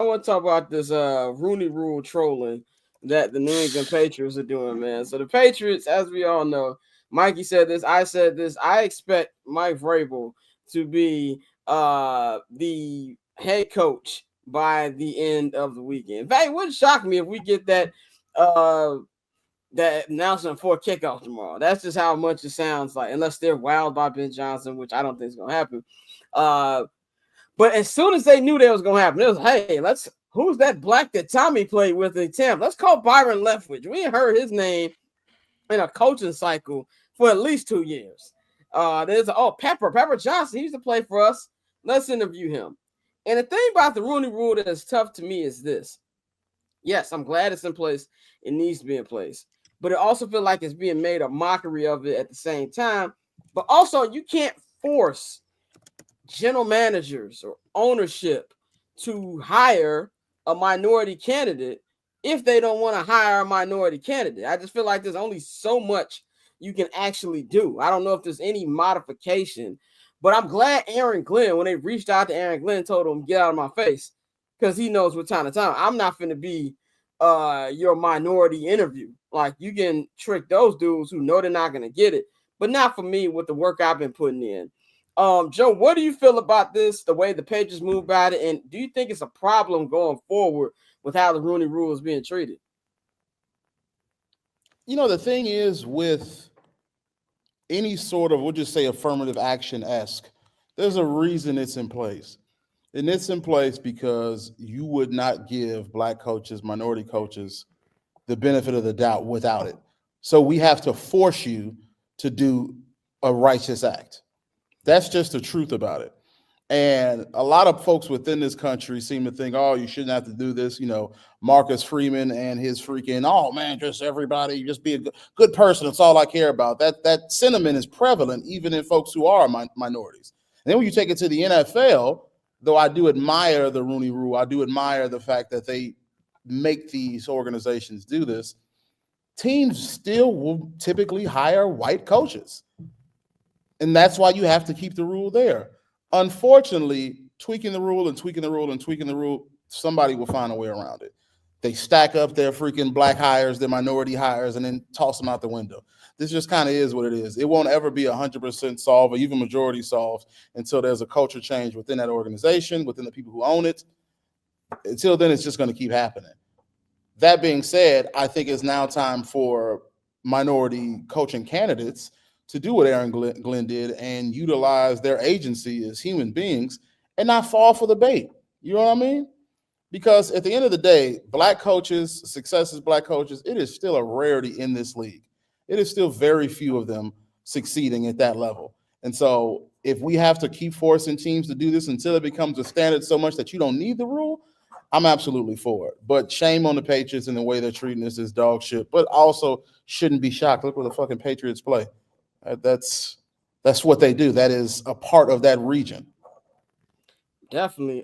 want to talk about this Rooney Rule trolling that the New England Patriots are doing, man. So the Patriots, as we all know, Mikey said this, I said this. I expect Mike Vrabel to be the head coach by the end of the weekend. In fact, it wouldn't shock me if we get that announcement for kickoff tomorrow. That's just how much it sounds like, unless they're wowed by Ben Johnson, which I don't think is going to happen. But as soon as they knew that was going to happen, it was, hey, who's that black that Tommy played with in Tampa? Let's call Byron Leftwich. We ain't heard his name in a coaching cycle for at least 2 years. There's Pepper Johnson. He used to play for us. Let's interview him. And the thing about the Rooney Rule that is tough to me is this. Yes, I'm glad it's in place. It needs to be in place. But it also feels like it's being made a mockery of it at the same time. But also, you can't force general managers or ownership to hire a minority candidate if they don't want to hire a minority candidate. I just feel like there's only so much you can actually do. I don't know if there's any modification, but I'm glad Aaron Glenn, when they reached out to Aaron Glenn, told him, get out of my face, because he knows what time to time. I'm not going to be your minority interview. Like, you can trick those dudes who know they're not going to get it, but not for me with the work I've been putting in. Joe, what do you feel about this, the way the Patriots move about it, and do you think it's a problem going forward with how the Rooney Rule is being treated? You know, the thing is with any sort of, we'll just say affirmative action-esque, there's a reason it's in place. And it's in place because you would not give black coaches, minority coaches, the benefit of the doubt without it. So we have to force you to do a righteous act. That's just the truth about it. And a lot of folks within this country seem to think, oh, you shouldn't have to do this. You know, Marcus Freeman and his freaking, oh, man, just everybody, just be a good person. That's all I care about. That sentiment is prevalent even in folks who are minorities. And then when you take it to the NFL, though I do admire the Rooney Rule, I do admire the fact that they make these organizations do this, teams still will typically hire white coaches. And that's why you have to keep the rule there. Unfortunately, tweaking the rule and tweaking the rule and tweaking the rule, somebody will find a way around it. They stack up their freaking black hires, their minority hires, and then toss them out the window. This just kind of is what it is. It won't ever be 100% solved or even majority solved until there's a culture change within that organization, within the people who own it. Until then, it's just going to keep happening. That being said, I think it's now time for minority coaching candidates to do what Aaron Glenn did and utilize their agency as human beings and not fall for the bait. You know what I mean? Because at the end of the day, black coaches, success as black coaches, it is still a rarity in this league. It is still very few of them succeeding at that level. And so if we have to keep forcing teams to do this until it becomes a standard so much that you don't need the rule, I'm absolutely for it. But shame on the Patriots and the way they're treating this as dog shit, but also shouldn't be shocked. Look where the fucking Patriots play. That's what they do. That is a part of that region. Definitely.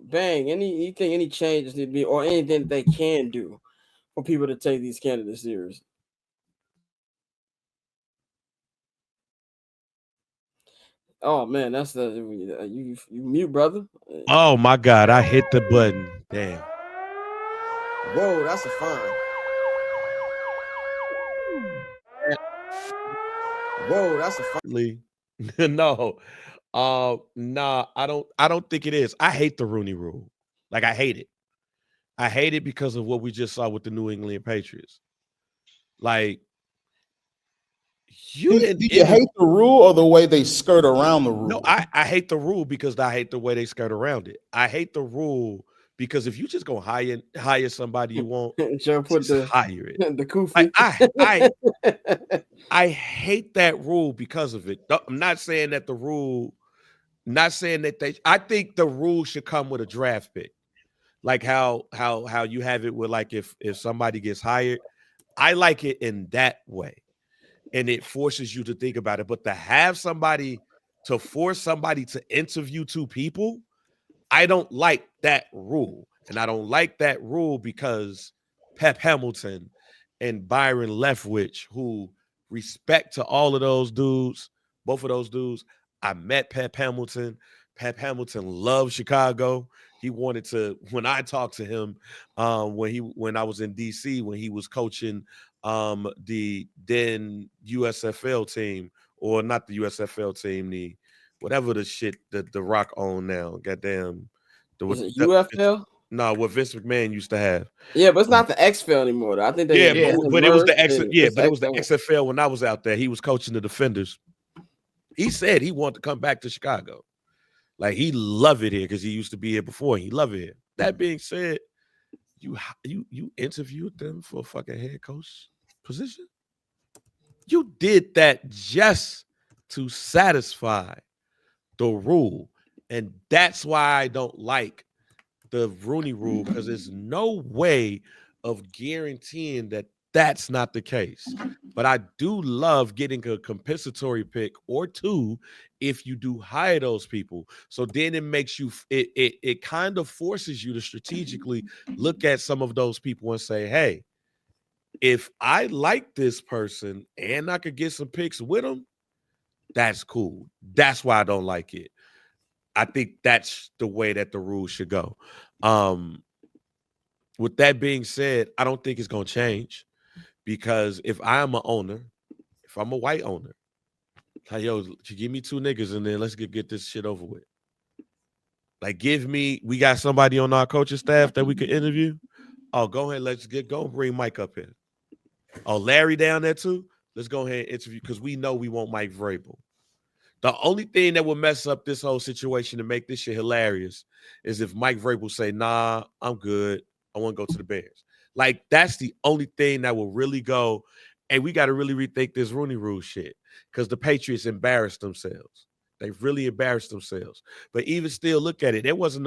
Bang. You think any changes need to be, or anything that they can do for people to take these candidates serious? Oh man, that's the you mute, brother. Oh my God, I hit the button. Damn. Whoa, that's a fine. Whoa, that's a fine. No. Nah, I don't think it is. I hate the Rooney Rule. Like, I hate it. I hate it because of what we just saw with the New England Patriots. Like, do you hate the rule or the way they skirt around the rule? No, I hate the rule because I hate the way they skirt around it. I hate the rule because if you just go hire somebody you want, just hire it. The kufi. I hate that rule because of it. I'm not saying that the rule, not saying that I think the rule should come with a draft pick. Like how you have it with, like, if somebody gets hired, I like it in that way. And it forces you to think about it. But to force somebody to interview two people, I don't like that rule. And I don't like that rule because Pep Hamilton and Byron Leftwich, who, respect to all of those dudes, both of those dudes, I met Pep Hamilton. Pep Hamilton loved Chicago. He wanted to, when I talked to him, when I was in DC, when he was coaching the then USFL team, or not the USFL team, the whatever the shit that the Rock own now. Goddamn. Was it UFL? No, what Vince McMahon used to have. Yeah, but it's not the XFL anymore, though. I think Yeah, but it was the XFL. XFL when I was out there. He was coaching the Defenders. He said he wanted to come back to Chicago. Like, he loved it here because he used to be here before. He loved it here. That being said, you interviewed them for a fucking head coach position? You did that just to satisfy the rule. And that's why I don't like the Rooney Rule, because there's no way of guaranteeing that that's not the case. But I do love getting a compensatory pick or two if you do hire those people. So then it makes you, it kind of forces you to strategically look at some of those people and say, hey, if I like this person and I could get some picks with them, that's cool. That's why I don't like it. I think that's the way that the rules should go. With that being said, I don't think it's going to change, because if I'm an owner, if I'm a white owner, like, yo, you give me 2 niggas and then let's get this shit over with. Like, we got somebody on our coaching staff that we could interview. Oh, go ahead, go bring Mike up here. Oh, Larry down there too? Let's go ahead and interview, because we know we want Mike Vrabel. The only thing that would mess up this whole situation and make this shit hilarious is if Mike Vrabel say, nah, I'm good. I want to go to the Bears. Like, that's the only thing that will really go, and we got to really rethink this Rooney Rule shit, because the Patriots embarrassed themselves. They really embarrassed themselves. But even still, look at it. It wasn't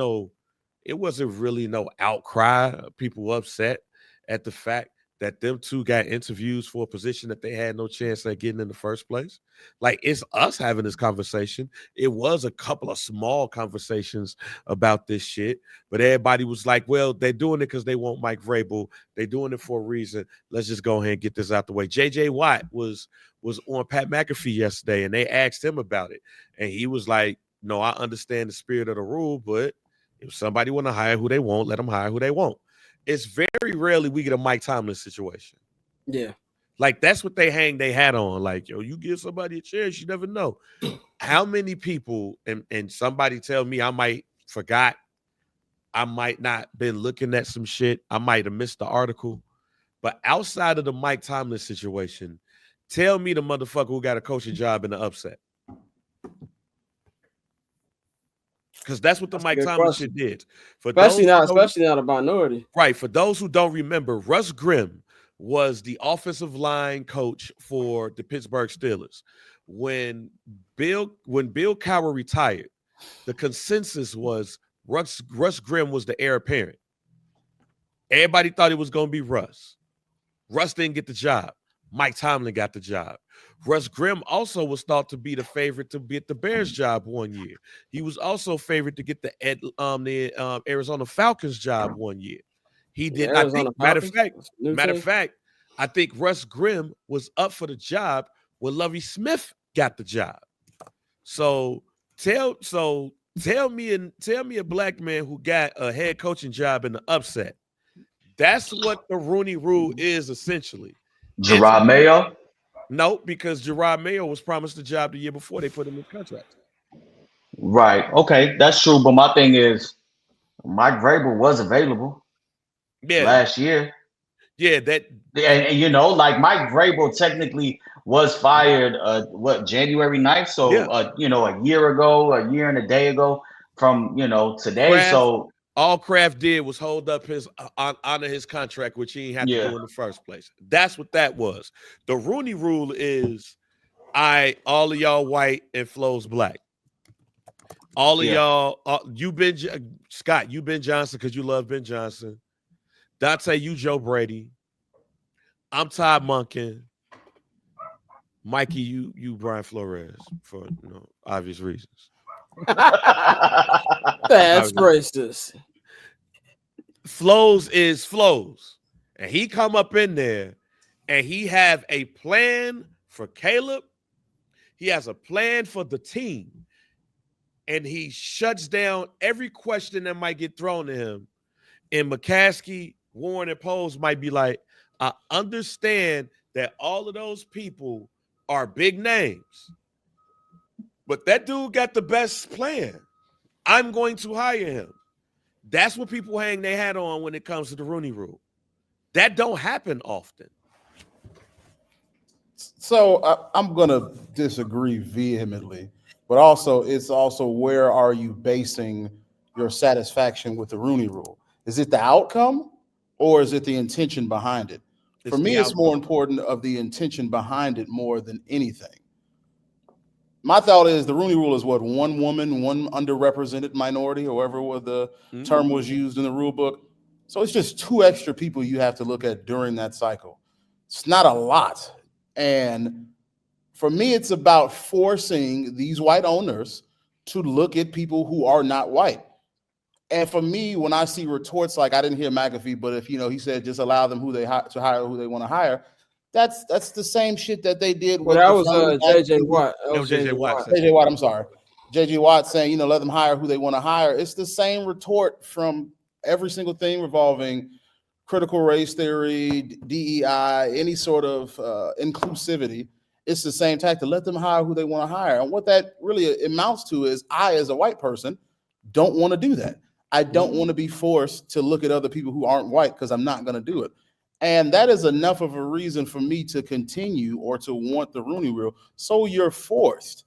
really no outcry. People upset at the fact that them two got interviews for a position that they had no chance at getting in the first place. Like, it's us having this conversation. It was a couple of small conversations about this shit, but everybody was like, well, they're doing it because they want Mike Vrabel. They're doing it for a reason. Let's just go ahead and get this out the way. J.J. Watt was on Pat McAfee yesterday, and they asked him about it. And he was like, no, I understand the spirit of the rule, but if somebody want to hire who they want, let them hire who they want. It's very rarely we get a Mike Tomlin situation. Yeah. Like, that's what they hang their hat on. Like, yo, you give somebody a chance, you never know. How many people, and somebody tell me I might not been looking at some shit. I might have missed the article. But outside of the Mike Tomlin situation, tell me the motherfucker who got a coaching job in the upset. Because that's what the Mike Tomlin shit did. Especially not a minority. Right. For those who don't remember, Russ Grimm was the offensive line coach for the Pittsburgh Steelers. When Bill Cowher retired, the consensus was Russ Grimm was the heir apparent. Everybody thought it was going to be Russ. Russ didn't get the job. Mike Tomlin got the job. Russ Grimm also was thought to be the favorite to get the Bears job one year. He was also favored to get the Arizona Falcons job one year. He did. I think, matter of fact, I think Russ Grimm was up for the job when Lovie Smith got the job. So tell me a black man who got a head coaching job in the upset. That's what the Rooney Rule is essentially. Gerard Mayo? No, because Gerard Mayo was promised the job the year before they put him in contract. Right. Okay, that's true. But my thing is, Mike Vrabel was available last year. Yeah, and you know, like, Mike Vrabel technically was fired January 9th. So you know, a year and a day ago from, you know, today. So all Kraft did was hold up his honor his contract, which he didn't have to do in the first place. That's what that was. The Rooney Rule is, all of y'all white and Flo's black. All of y'all, Scott, you Ben Johnson because you love Ben Johnson. Dante, you Joe Brady. I'm Todd Monken. Mikey, you Brian Flores for obvious reasons. That's racist. Flows is Flows. And he come up in there and he have a plan for Caleb. He has a plan for the team. and he shuts down every question that might get thrown to him. And McCaskey, Warren, and Pose might be like, I understand that all of those people are big names, but that dude got the best plan. I'm going to hire him. That's what people hang their hat on when it comes to the Rooney Rule. That don't happen often. So I'm going to disagree vehemently, but also it's also where are you basing your satisfaction with the Rooney Rule? Is it the outcome or is it the intention behind it? For me, it's more important of the intention behind it more than anything. My thought is the Rooney Rule is what, one woman, one underrepresented minority, or whatever the term was used in the rule book. So it's just 2 extra people you have to look at during that cycle. It's not a lot. And for me, it's about forcing these white owners to look at people who are not white. And for me, when I see retorts like, I didn't hear McAfee, but if, he said just allow them to hire who they want to hire, that's the same shit that they did. Well, that was JJ Watt. JJ Watt. JJ Watt, I'm sorry. JJ Watt saying, let them hire who they want to hire. It's the same retort from every single thing revolving critical race theory, DEI, any sort of inclusivity. It's the same tactic. Let them hire who they want to hire. And what that really amounts to is I, as a white person, don't want to do that. I don't want to be forced to look at other people who aren't white because I'm not going to do it. And that is enough of a reason for me to continue or to want the Rooney Rule. So you're forced.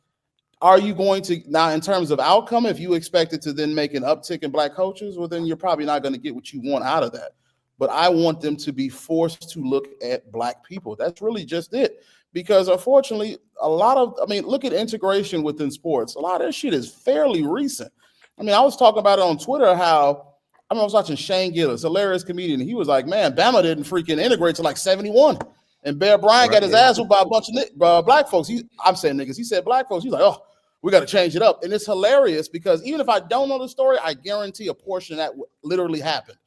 Are you going to, now in terms of outcome, if you expect it to then make an uptick in black coaches, well, then you're probably not going to get what you want out of that. But I want them to be forced to look at black people. That's really just it. Because unfortunately, look at integration within sports. A lot of that shit is fairly recent. I was talking about it on Twitter how, I was watching Shane Gillis, hilarious comedian. He was like, man, Bama didn't freaking integrate till like 71. And Bear Bryant got his ass whooped by a bunch of black folks. I'm saying niggas. He said black folks. He's like, oh, we got to change it up. And it's hilarious because even if I don't know the story, I guarantee a portion of that literally happened.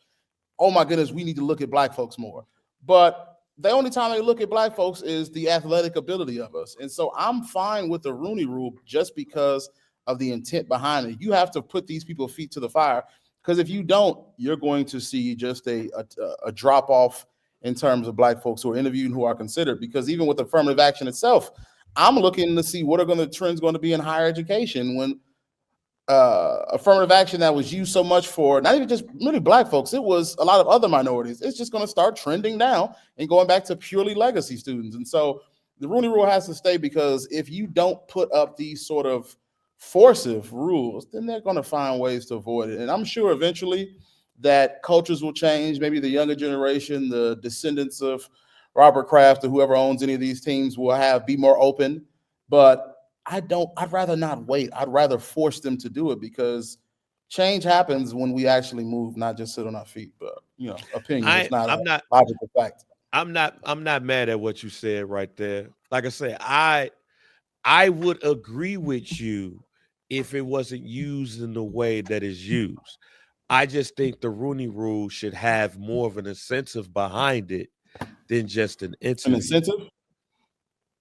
Oh my goodness, we need to look at black folks more. But the only time they look at black folks is the athletic ability of us. And so I'm fine with the Rooney Rule just because of the intent behind it. You have to put these people's feet to the fire. Because if you don't, you're going to see just a drop off in terms of black folks who are interviewed and who are considered. Because even with affirmative action itself, I'm looking to see what are the trends going to be in higher education when affirmative action that was used so much for not even just really black folks, it was a lot of other minorities. It's just going to start trending down and going back to purely legacy students. And so the Rooney Rule has to stay because if you don't put up these sort of forcive rules, then they're going to find ways to avoid it. And I'm sure eventually that cultures will change. Maybe the younger generation, the descendants of Robert Kraft or whoever owns any of these teams will be more open. But I'd rather not wait. I'd rather force them to do it because change happens when we actually move, not just sit on our feet. But opinion is not a logical fact. I'm not mad at what you said right there. Like I said, I would agree with you if it wasn't used in the way that it's used. I just think the Rooney Rule should have more of an incentive behind it than just an interview. An incentive?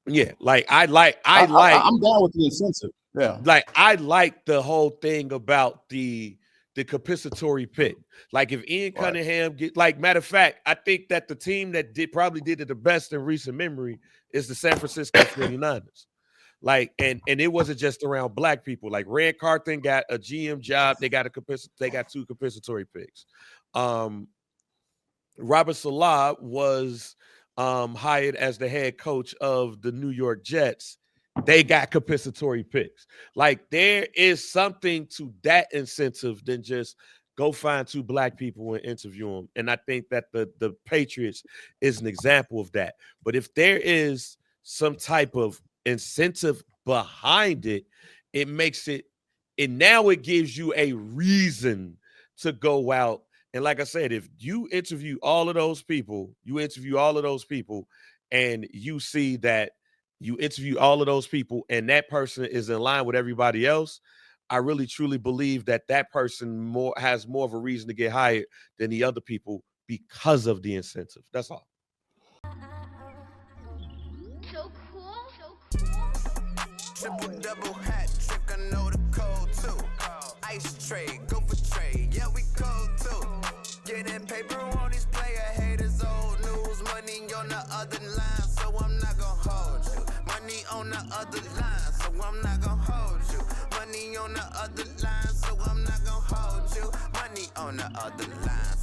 Yeah, I'm down with the incentive. Yeah, I like the whole thing about the compensatory pick. Like if Ian Cunningham matter of fact, I think that the team that probably did it the best in recent memory is the San Francisco 49ers. And it wasn't just around black people. Like Rand Carthen got a GM job. They got 2 compensatory picks. Robert Salah was hired as the head coach of the New York Jets. They got compensatory picks. Like there is something to that incentive than just go find 2 black people and interview them. And I think that the Patriots is an example of that. But if there is some type of incentive behind it, it makes it, and now it gives you a reason to go out. And like I said, if you interview all of those people, and you see that you interview all of those people and that person is in line with everybody else, I really truly believe that person has more of a reason to get hired than the other people because of the incentive. That's all. So cool. Triple double hat trick, I know the code too. Nation trade, go for trade, yeah, we cold too. Getting paper on these player haters, old news. Money on the other line, so I'm not gon' hold you. Money on the other line, so I'm not gon' hold you. Money on the other line, so I'm not gon' hold you. Money on the other line.